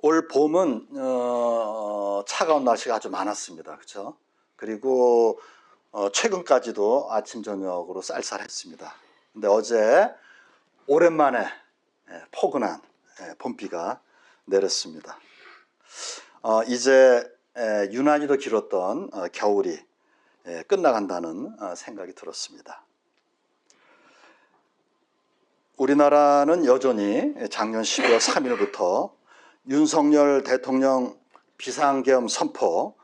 올 봄은 차가운 날씨가 아주 많았습니다. 그렇죠? 그리고 최근까지도 아침 저녁으로 쌀쌀했습니다. 근데 어제 오랜만에 포근한 봄비가 내렸습니다. 이제 유난히도 길었던 겨울이 끝나간다는 생각이 들었습니다. 우리나라는 여전히 작년 12월 3일부터 윤석열 대통령 비상계엄 선포,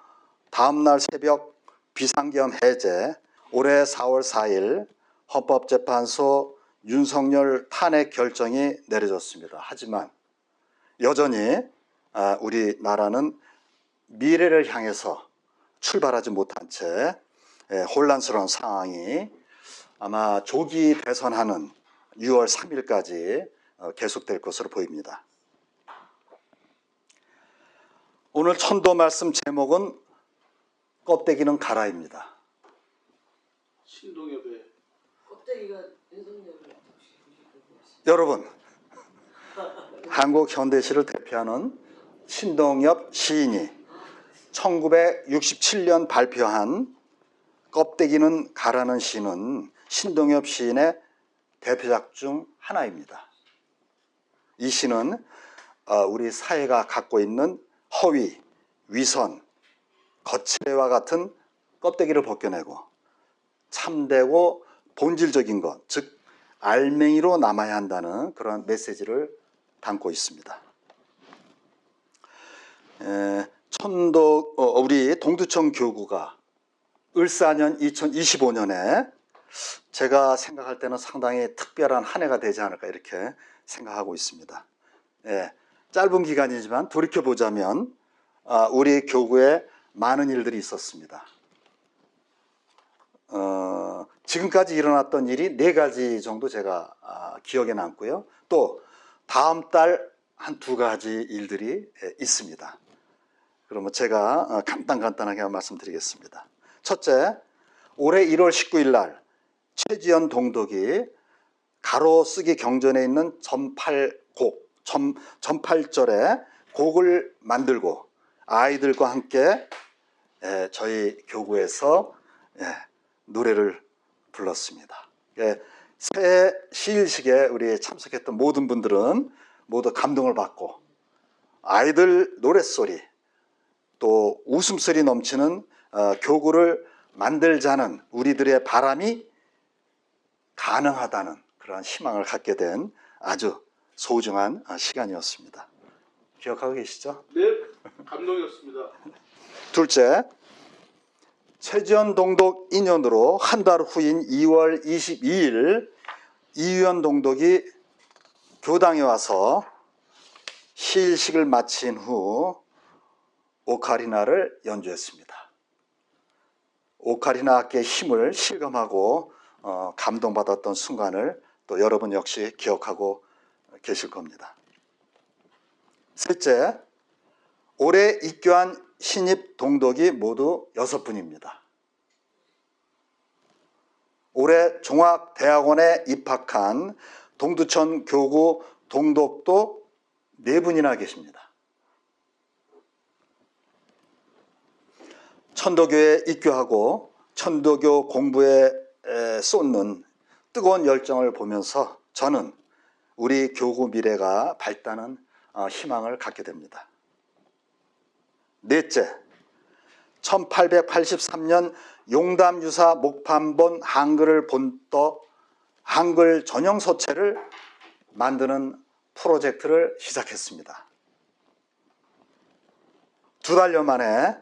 다음날 새벽 비상계엄 해제, 올해 4월 4일 헌법재판소 윤석열 탄핵 결정이 내려졌습니다. 하지만 여전히 우리나라는 미래를 향해서 출발하지 못한 채 혼란스러운 상황이 아마 조기 대선하는 6월 3일까지 계속될 것으로 보입니다. 오늘 천도 말씀 제목은 껍데기는 가라입니다. 신동엽의 껍데기가 윤석열을 여러분, 한국 현대시를 대표하는 신동엽 시인이 1967년 발표한 껍데기는 가라는 시는 신동엽 시인의 대표작 중 하나입니다. 이 시는 우리 사회가 갖고 있는 허위, 위선, 거칠애와 같은 껍데기를 벗겨내고 참되고 본질적인 것, 즉 알맹이로 남아야 한다는 그런 메시지를 담고 있습니다. 우리 동두천 교구가 을사년 2025년에 제가 생각할 때는 상당히 특별한 한 해가 되지 않을까 이렇게 생각하고 있습니다. 짧은 기간이지만 돌이켜보자면 우리 교구에 많은 일들이 있었습니다. 지금까지 일어났던 일이 4가지 정도 제가 기억에 남고요. 또 다음 달 한 2가지 일들이 있습니다. 그러면 제가 간단하게 말씀드리겠습니다. 첫째, 올해 1월 19일 날 최지연 동독이 가로쓰기 경전에 있는 전팔절에 곡을 만들고 아이들과 함께 저희 교구에서 노래를 불렀습니다. 새 시일식에 우리 참석했던 모든 분들은 모두 감동을 받고 아이들 노랫소리 또 웃음소리 넘치는 교구를 만들자는 우리들의 바람이 가능하다는 그런 희망을 갖게 된 아주 소중한 시간이었습니다. 기억하고 계시죠? 네, 감동이었습니다. 둘째, 최지연 동독 인연으로 한 달 후인 2월 22일 이유연 동독이 교당에 와서 시일식을 마친 후 오카리나를 연주했습니다. 오카리나 악기의 힘을 실감하고 감동받았던 순간을 또 여러분 역시 기억하고 계실 겁니다. 셋째, 올해 입교한 신입 동독이 모두 6분입니다. 올해 종합대학원에 입학한 동두천 교구 동독도 4분이나 계십니다. 천도교에 입교하고 천도교 공부에 쏟는 뜨거운 열정을 보면서 저는 우리 교구 미래가 밝다는 희망을 갖게 됩니다. 넷째, 1883년 용담유사 목판본 한글을 본떠 한글 전용 서체를 만드는 프로젝트를 시작했습니다. 2달여 만에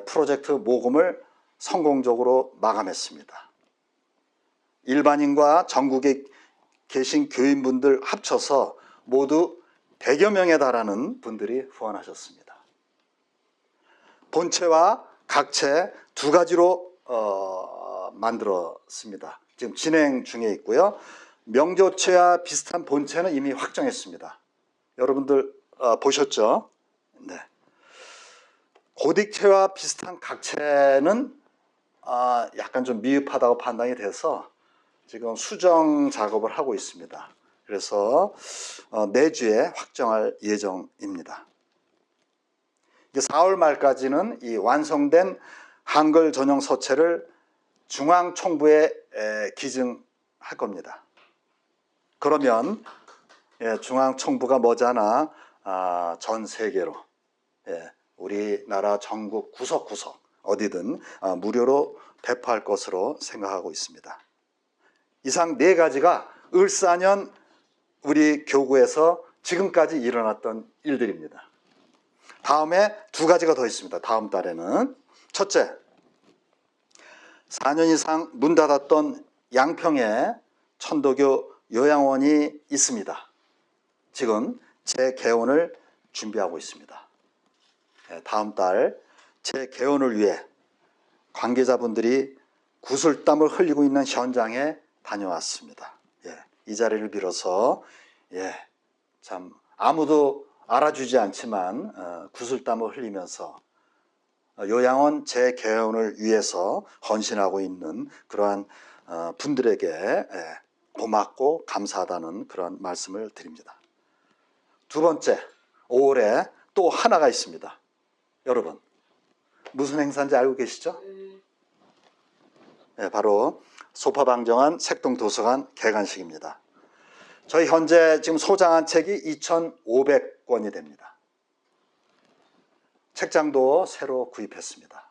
프로젝트 모금을 성공적으로 마감했습니다. 일반인과 전국에 계신 교인분들 합쳐서 모두 100여 명에 달하는 분들이 후원하셨습니다. 본체와 각체 2가지로 만들었습니다. 지금 진행 중에 있고요. 명조체와 비슷한 본체는 이미 확정했습니다. 여러분들 보셨죠? 네. 고딕체와 비슷한 각체는 약간 좀 미흡하다고 판단이 돼서 지금 수정 작업을 하고 있습니다. 그래서 내주에 확정할 예정입니다. 이제 4월 말까지는 이 완성된 한글 전용 서체를 중앙총부에 기증할 겁니다. 그러면 중앙총부가 머지않아 전 세계로 우리나라 전국 구석구석 어디든 무료로 배포할 것으로 생각하고 있습니다. 이상 네 가지가 을사년 우리 교구에서 지금까지 일어났던 일들입니다. 다음에 두 가지가 더 있습니다. 다음 달에는 첫째, 4년 이상 문 닫았던 양평에 천도교 요양원이 있습니다. 지금 재개원을 준비하고 있습니다. 다음 달 재개원을 위해 관계자분들이 구슬땀을 흘리고 있는 현장에 다녀왔습니다. 이 자리를 빌어서 참 아무도 알아주지 않지만 구슬땀을 흘리면서 요양원 재개원을 위해서 헌신하고 있는 그러한 분들에게 고맙고 감사하다는 그런 말씀을 드립니다. 두 번째, 5월에 또 하나가 있습니다. 여러분, 무슨 행사인지 알고 계시죠? 바로 소파방정한 색동도서관 개관식입니다. 저희 현재 지금 소장한 책이 2,500권이 됩니다. 책장도 새로 구입했습니다.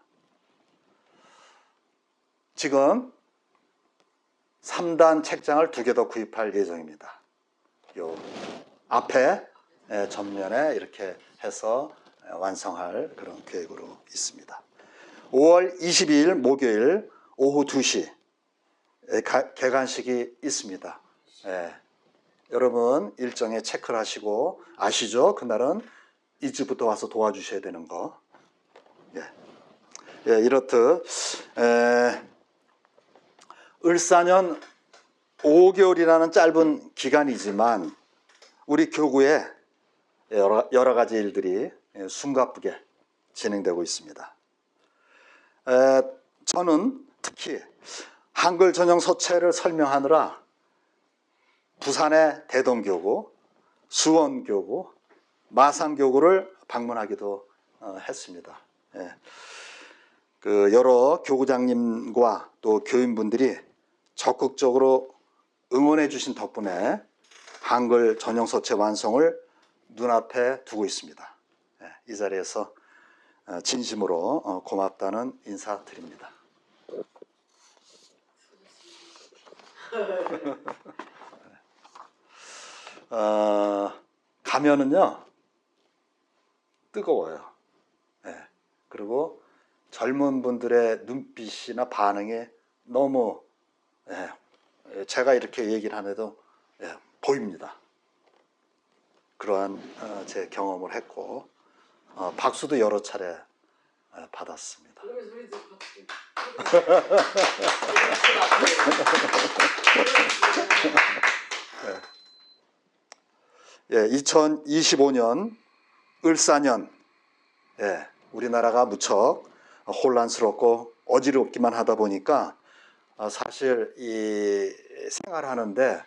지금 3단 책장을 2개 더 구입할 예정입니다. 요 앞에 전면에 이렇게 해서 완성할 그런 계획으로 있습니다. 5월 22일 목요일 오후 2시 개관식이 있습니다. 여러분 일정에 체크를 하시고 아시죠? 그날은 일찍부터 와서 도와주셔야 되는 거. 이렇듯 을사년 5개월이라는 짧은 기간이지만 우리 교구에 여러 가지 일들이 숨가쁘게 진행되고 있습니다. 저는 특히 한글 전용 서체를 설명하느라 부산의 대동교구, 수원교구, 마산교구를 방문하기도 했습니다. 여러 교구장님과 또 교인분들이 적극적으로 응원해 주신 덕분에 한글 전용 서체 완성을 눈앞에 두고 있습니다. 이 자리에서 진심으로 고맙다는 인사드립니다. 가면은요 뜨거워요. 그리고 젊은 분들의 눈빛이나 반응이 너무 제가 이렇게 얘기를 안 해도 보입니다. 그러한 제 경험을 했고 박수도 여러 차례 받았습니다. 2025년 을사년 우리나라가 무척 혼란스럽고 어지럽기만 하다 보니까 사실 이 생활하는데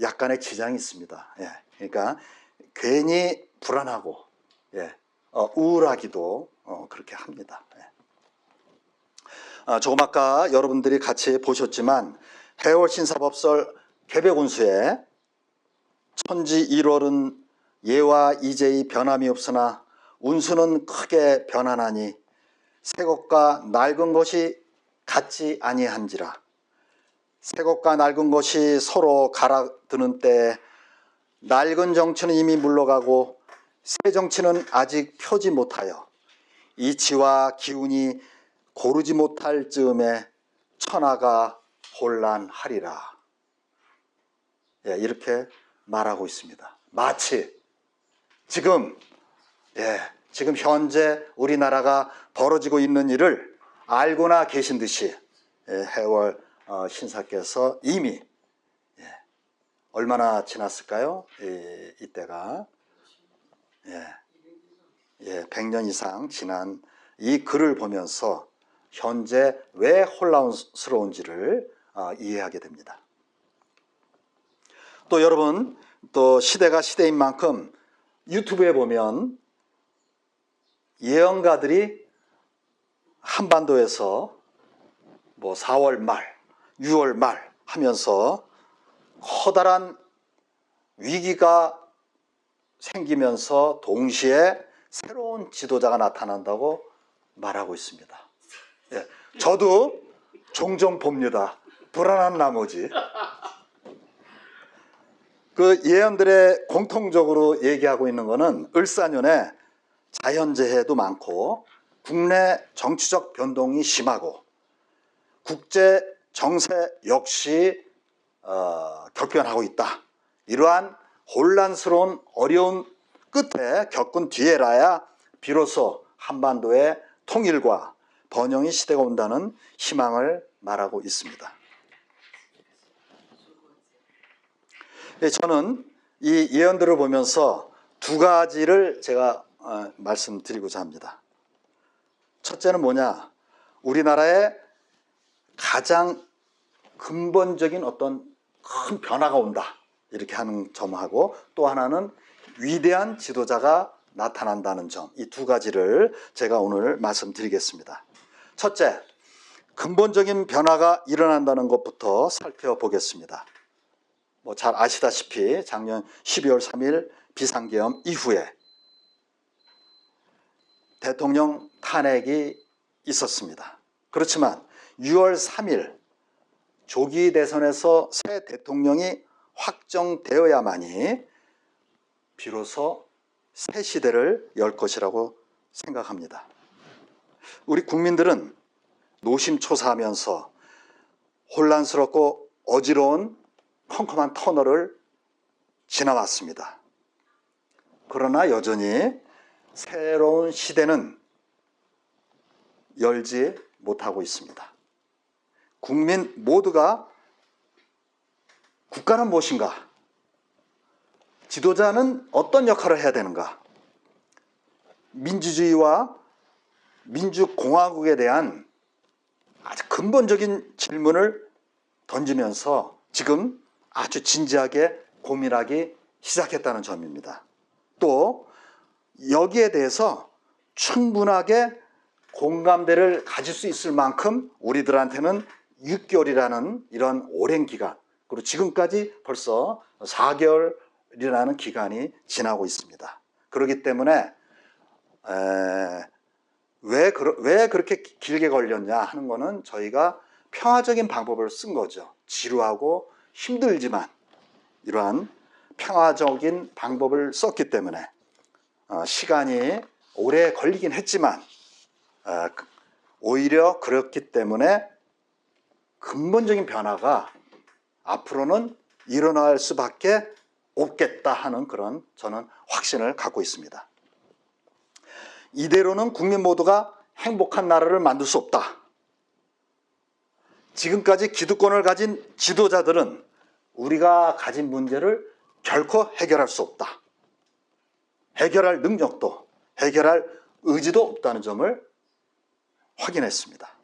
약간의 지장이 있습니다. 그러니까 괜히 불안하고 우울하기도 그렇게 합니다. 조금 아까 여러분들이 같이 보셨지만 해월 신사법설 개벽운수에 천지 1월은 예와 이제의 변함이 없으나 운수는 크게 변하나니 새것과 낡은 것이 같지 아니한지라. 새것과 낡은 것이 서로 갈아드는 때에 낡은 정치는 이미 물러가고 새 정치는 아직 펴지 못하여 이치와 기운이 고르지 못할 즈음에 천하가 혼란하리라. 이렇게 말하고 있습니다. 마치 지금 현재 우리나라가 벌어지고 있는 일을 알고나 계신 듯이 해월 신사께서 이미 얼마나 지났을까요? 이때가 100년 이상 지난 이 글을 보면서 현재 왜 혼란스러운지를 이해하게 됩니다. 또 여러분, 또 시대가 시대인 만큼 유튜브에 보면 예언가들이 한반도에서 뭐 4월 말, 6월 말 하면서 커다란 위기가 생기면서 동시에 새로운 지도자가 나타난다고 말하고 있습니다. 예, 저도 종종 봅니다. 불안한 나머지. 그 예언들의 공통적으로 얘기하고 있는 것은 을사년에 자연재해도 많고 국내 정치적 변동이 심하고 국제 정세 역시 격변하고 있다. 이러한 혼란스러운 어려운 끝에 겪은 뒤에라야 비로소 한반도의 통일과 번영의 시대가 온다는 희망을 말하고 있습니다. 저는 이 예언들을 보면서 두 가지를 제가 말씀드리고자 합니다. 첫째는 뭐냐? 우리나라에 가장 근본적인 어떤 큰 변화가 온다. 이렇게 하는 점하고 또 하나는 위대한 지도자가 나타난다는 점. 이 두 가지를 제가 오늘 말씀드리겠습니다. 첫째, 근본적인 변화가 일어난다는 것부터 살펴보겠습니다. 뭐 잘 아시다시피 작년 12월 3일 비상계엄 이후에 대통령 탄핵이 있었습니다. 그렇지만 6월 3일 조기 대선에서 새 대통령이 확정되어야만이 비로소 새 시대를 열 것이라고 생각합니다. 우리 국민들은 노심초사하면서 혼란스럽고 어지러운 컴컴한 터널을 지나왔습니다. 그러나 여전히 새로운 시대는 열지 못하고 있습니다. 국민 모두가 국가는 무엇인가? 지도자는 어떤 역할을 해야 되는가? 민주주의와 민주공화국에 대한 아주 근본적인 질문을 던지면서 지금 아주 진지하게 고민하기 시작했다는 점입니다. 또 여기에 대해서 충분하게 공감대를 가질 수 있을 만큼 우리들한테는 6개월이라는 이런 오랜 기간, 그리고 지금까지 벌써 4개월이라는 기간이 지나고 있습니다. 그렇기 때문에 왜 그렇게 길게 걸렸냐 하는 거는 저희가 평화적인 방법을 쓴 거죠. 지루하고 힘들지만 이러한 평화적인 방법을 썼기 때문에 시간이 오래 걸리긴 했지만 오히려 그렇기 때문에 근본적인 변화가 앞으로는 일어날 수밖에 없겠다 하는 그런 저는 확신을 갖고 있습니다. 이대로는 국민 모두가 행복한 나라를 만들 수 없다. 지금까지 기득권을 가진 지도자들은 우리가 가진 문제를 결코 해결할 수 없다. 해결할 능력도 해결할 의지도 없다는 점을 확인했습니다.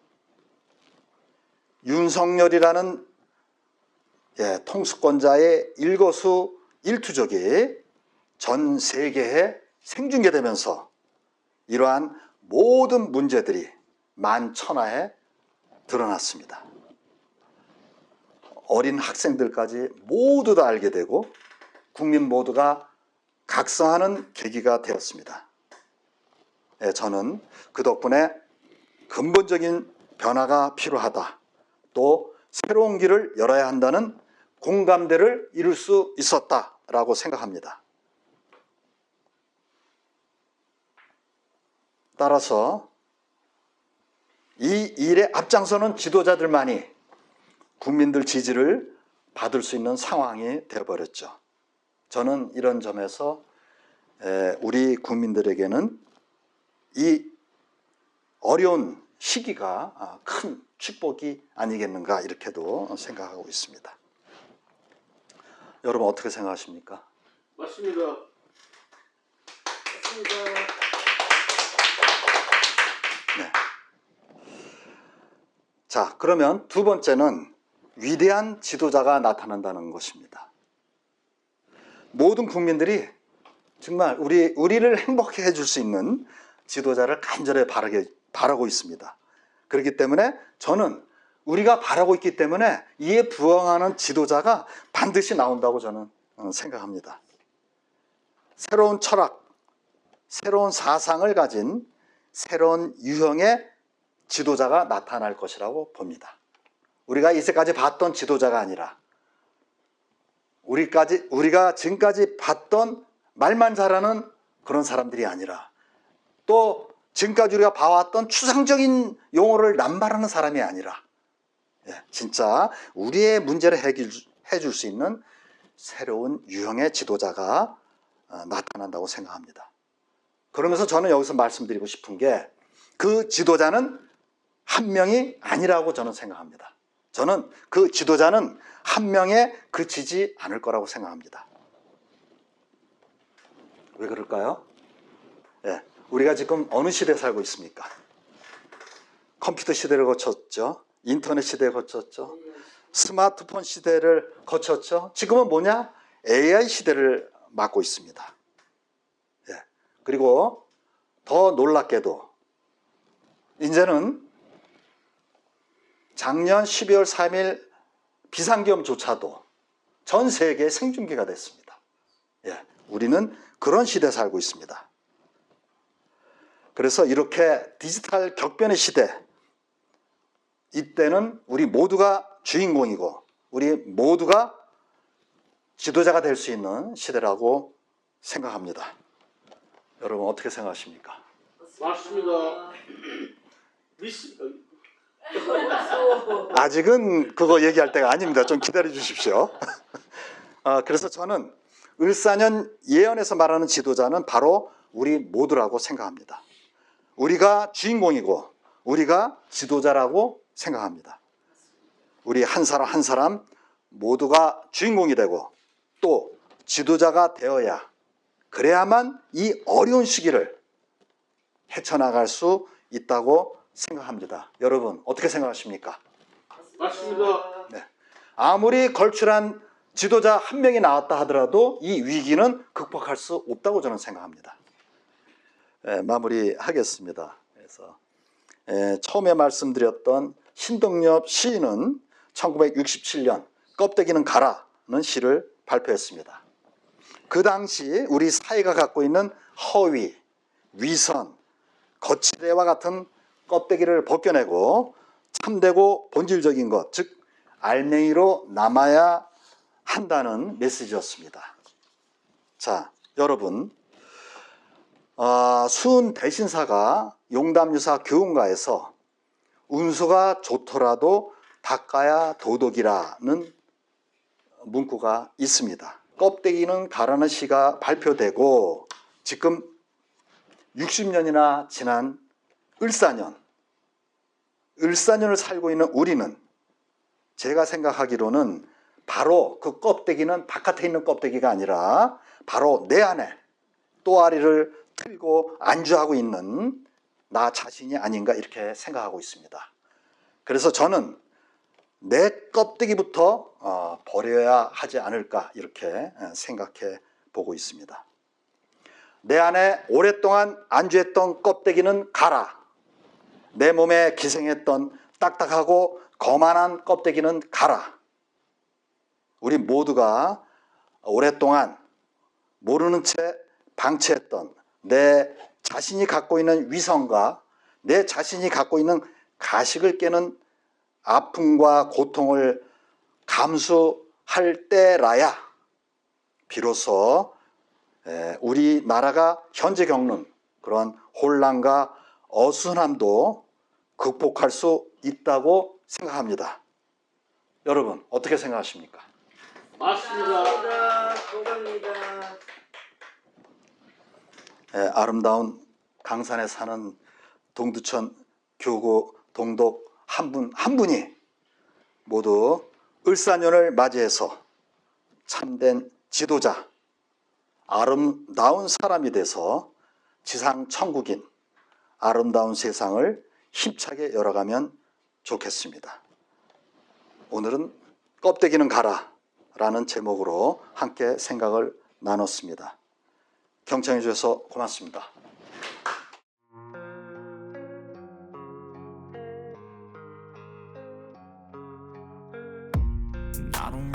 윤석열이라는 통수권자의 일거수일투족이 전 세계에 생중계되면서 이러한 모든 문제들이 만천하에 드러났습니다. 어린 학생들까지 모두 다 알게 되고 국민 모두가 각성하는 계기가 되었습니다. 저는 그 덕분에 근본적인 변화가 필요하다. 또 새로운 길을 열어야 한다는 공감대를 이룰 수 있었다라고 생각합니다. 따라서 이 일에 앞장서는 지도자들만이 국민들 지지를 받을 수 있는 상황이 되어버렸죠. 저는 이런 점에서 우리 국민들에게는 이 어려운 시기가 큰 축복이 아니겠는가 이렇게도 생각하고 있습니다. 여러분 어떻게 생각하십니까? 맞습니다. 맞습니다. 네. 자, 그러면 두 번째는 위대한 지도자가 나타난다는 것입니다. 모든 국민들이 정말 우리를 행복해 해줄 수 있는 지도자를 간절히 바라고 있습니다. 그렇기 때문에 저는 우리가 바라고 있기 때문에 이에 부응하는 지도자가 반드시 나온다고 저는 생각합니다. 새로운 철학, 새로운 사상을 가진 새로운 유형의 지도자가 나타날 것이라고 봅니다. 우리가 이제까지 봤던 지도자가 아니라 우리가 지금까지 봤던 말만 잘하는 그런 사람들이 아니라 또 지금까지 우리가 봐왔던 추상적인 용어를 남발하는 사람이 아니라 진짜 우리의 문제를 해결해 줄 수 있는 새로운 유형의 지도자가 나타난다고 생각합니다. 그러면서 저는 여기서 말씀드리고 싶은 게 그 지도자는 한 명이 아니라고 저는 생각합니다. 저는 그 지도자는 한 명에 그치지 않을 거라고 생각합니다. 왜 그럴까요? 우리가 지금 어느 시대에 살고 있습니까? 컴퓨터 시대를 거쳤죠. 인터넷 시대를 거쳤죠. 스마트폰 시대를 거쳤죠. 지금은 뭐냐? AI 시대를 맞고 있습니다. 그리고 더 놀랍게도 이제는 작년 12월 3일 비상계엄조차도 전 세계에 생중계가 됐습니다. 우리는 그런 시대에 살고 있습니다. 그래서 이렇게 디지털 격변의 시대, 이때는 우리 모두가 주인공이고 우리 모두가 지도자가 될 수 있는 시대라고 생각합니다. 여러분 어떻게 생각하십니까? 맞습니다. 아직은 그거 얘기할 때가 아닙니다. 좀 기다려 주십시오. 그래서 저는 을사년 예언에서 말하는 지도자는 바로 우리 모두라고 생각합니다. 우리가 주인공이고 우리가 지도자라고 생각합니다. 우리 한 사람 한 사람 모두가 주인공이 되고 또 지도자가 되어야 그래야만 이 어려운 시기를 헤쳐나갈 수 있다고 생각합니다. 여러분 어떻게 생각하십니까? 맞습니다. 아무리 걸출한 지도자 한 명이 나왔다 하더라도 이 위기는 극복할 수 없다고 저는 생각합니다. 마무리하겠습니다. 그래서 처음에 말씀드렸던 신동엽 시인은 1967년 껍데기는 가라는 시를 발표했습니다. 그 당시 우리 사회가 갖고 있는 허위, 위선, 거치대와 같은 껍데기를 벗겨내고 참되고 본질적인 것, 즉 알맹이로 남아야 한다는 메시지였습니다. 자, 여러분, 수은 대신사가 용담유사 교훈가에서 운수가 좋더라도 닦아야 도덕이라는 문구가 있습니다. 껍데기는 가라는 시가 발표되고 지금 60년이나 지난 을사년을 살고 있는 우리는 제가 생각하기로는 바로 그 껍데기는 바깥에 있는 껍데기가 아니라 바로 내 안에 또아리를 틀고 안주하고 있는 나 자신이 아닌가 이렇게 생각하고 있습니다. 그래서 저는 내 껍데기부터 버려야 하지 않을까 이렇게 생각해 보고 있습니다. 내 안에 오랫동안 안주했던 껍데기는 가라. 내 몸에 기생했던 딱딱하고 거만한 껍데기는 가라. 우리 모두가 오랫동안 모르는 채 방치했던 내 자신이 갖고 있는 위선과 내 자신이 갖고 있는 가식을 깨는 아픔과 고통을 감수할 때라야 비로소 우리나라가 현재 겪는 그런 혼란과 어수선함도 극복할 수 있다고 생각합니다. 여러분 어떻게 생각하십니까? 맞습니다. 동감입니다. 아름다운 강산에 사는 동두천 교구 동독 한 분이 모두 을사년을 맞이해서 참된 지도자, 아름다운 사람이 돼서 지상 천국인 아름다운 세상을 힘차게 열어가면 좋겠습니다. 오늘은 껍데기는 가라 라는 제목으로 함께 생각을 나눴습니다. 경청해 주셔서 고맙습니다. And I don't